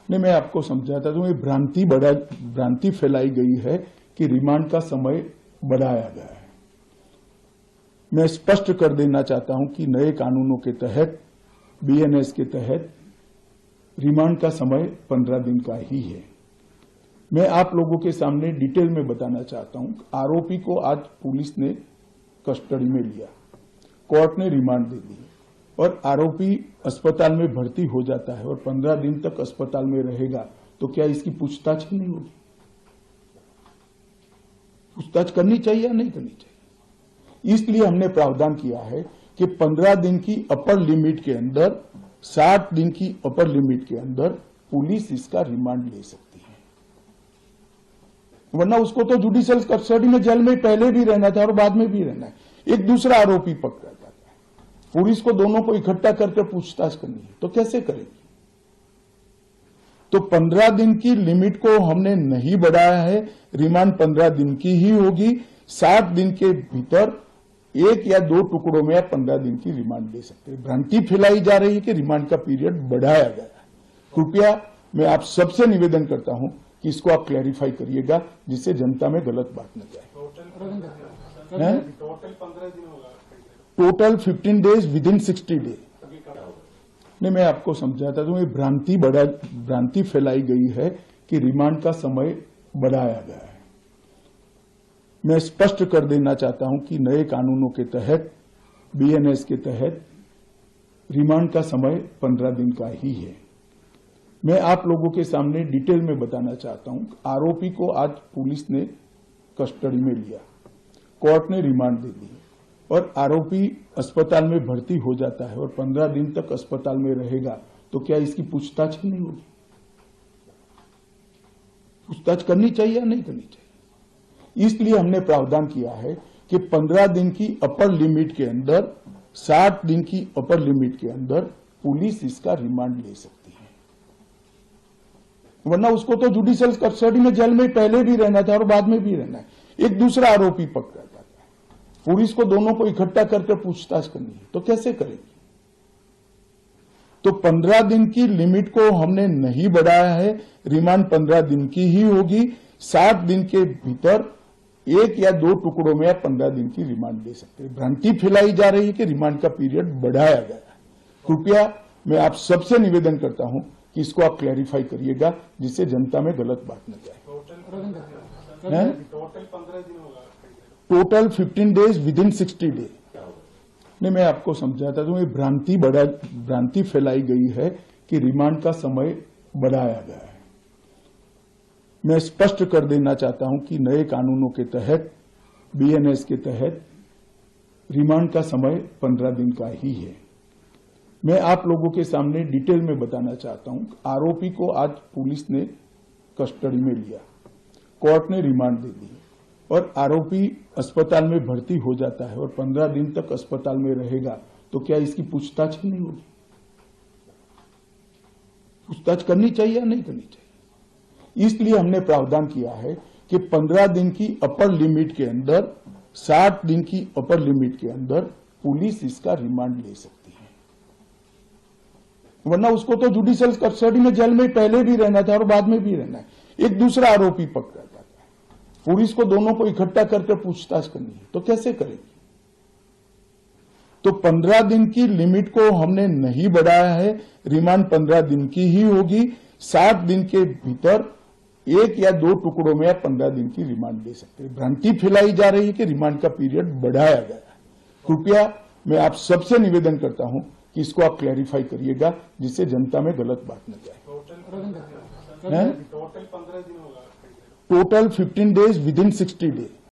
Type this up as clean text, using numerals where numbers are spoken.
नहीं, मैं आपको समझाता हूं। ये भ्रांति फैलाई गई है कि रिमांड का समय बढ़ाया गया है। मैं स्पष्ट कर देना चाहता हूं कि नए कानूनों के तहत, बीएनएस के तहत रिमांड का समय 15 दिन का ही है। मैं आप लोगों के सामने डिटेल में बताना चाहता हूं। आरोपी को आज पुलिस ने कस्टडी में लिया, कोर्ट ने रिमांड दे दी और आरोपी अस्पताल में भर्ती हो जाता है और 15 दिन तक अस्पताल में रहेगा, तो क्या इसकी पूछताछ नहीं होगी? पूछताछ करनी चाहिए या नहीं करनी चाहिए? इसलिए हमने प्रावधान किया है कि 15 दिन की अपर लिमिट के अंदर, 60 दिन की अपर लिमिट के अंदर पुलिस इसका रिमांड ले सकती है। वरना उसको तो जुडिशियल कस्टडी में जेल में पहले भी रहना था और बाद में भी रहना है। एक दूसरा आरोपी पकड़ा जाता है, पुलिस को दोनों को इकट्ठा करके पूछताछ करनी है, तो कैसे करेगी? तो 15 दिन की लिमिट को हमने नहीं बढ़ाया है। रिमांड 15 दिन की ही होगी। 60 दिन के भीतर एक या दो टुकड़ों में आप 15 दिन की रिमांड ले सकते हैं। भ्रांति फैलाई जा रही है कि रिमांड का पीरियड बढ़ाया गया है। कृपया मैं आप सबसे निवेदन करता हूं कि इसको आप क्लैरिफाई करिएगा, जिससे जनता में गलत बात न जाए। Total 15 days within 60 day. नहीं, मैं आपको समझाता हूं। ये भ्रांति फैलाई गई है कि रिमांड का समय बढ़ाया गया है। मैं स्पष्ट कर देना चाहता हूं कि नए कानूनों के तहत, बीएनएस के तहत रिमांड का समय 15 दिन का ही है। मैं आप लोगों के सामने डिटेल में बताना चाहता हूं। आरोपी को आज पुलिस ने कस्टडी में लिया, कोर्ट ने रिमांड दे दी और आरोपी अस्पताल में भर्ती हो जाता है और 15 दिन तक अस्पताल में रहेगा, तो क्या इसकी पूछताछ नहीं होगी? पूछताछ करनी चाहिए या नहीं करनी चाहिए? इसलिए हमने प्रावधान किया है कि 15 दिन की अपर लिमिट के अंदर, 60 दिन की अपर लिमिट के अंदर पुलिस इसका रिमांड ले सकती है। वरना उसको तो जुडिशियल कस्टडी में जेल में पहले भी रहना था और बाद में भी रहना है। एक दूसरा आरोपी पकड़ा जाता है, पुलिस को दोनों को इकट्ठा करके पूछताछ करनी है, तो कैसे करेगी? तो 15 दिन की लिमिट को हमने नहीं बढ़ाया है। रिमांड 15 दिन की ही होगी। 60 दिन के भीतर एक या दो टुकड़ों में आप 15 दिन की रिमांड ले सकते हैं। भ्रांति फैलाई जा रही है कि रिमांड का पीरियड बढ़ाया गया है। कृपया मैं आप सबसे निवेदन करता हूं कि इसको आप क्लैरिफाई करिएगा, जिससे जनता में गलत बात न जाए। Total 15 days within 60 day. नहीं, मैं आपको समझाता हूं। ये भ्रांति फैलाई गई है कि रिमांड का समय बढ़ाया गया है। मैं स्पष्ट कर देना चाहता हूं कि नए कानूनों के तहत, बीएनएस के तहत रिमांड का समय 15 दिन का ही है। मैं आप लोगों के सामने डिटेल में बताना चाहता हूं। आरोपी को आज पुलिस ने कस्टडी में लिया, कोर्ट ने रिमांड दे दी और आरोपी अस्पताल में भर्ती हो जाता है और 15 दिन तक अस्पताल में रहेगा, तो क्या इसकी पूछताछ नहीं होगी? पूछताछ करनी चाहिए या नहीं करनी चाहिए? इसलिए हमने प्रावधान किया है कि 15 दिन की अपर लिमिट के अंदर, 60 दिन की अपर लिमिट के अंदर पुलिस इसका रिमांड ले सकती है। वरना उसको तो जुडिशियल कस्टडी में जेल में पहले भी रहना था और बाद में भी रहना है। एक दूसरा आरोपी पकड़ा जाता है, पुलिस को दोनों को इकट्ठा करके पूछताछ करनी है, तो कैसे करेगी? तो 15 दिन की लिमिट को हमने नहीं बढ़ाया है। रिमांड 15 दिन की ही होगी। 60 दिन के भीतर एक या दो टुकड़ों में आप 15 दिन की रिमांड ले सकते हैं। भ्रांति फैलाई जा रही है कि रिमांड का पीरियड बढ़ाया गया है। कृपया मैं आप सबसे निवेदन करता हूं कि इसको आप क्लैरिफाई करिएगा, जिससे जनता में गलत बात न जाए। Total 15 days within 60 day.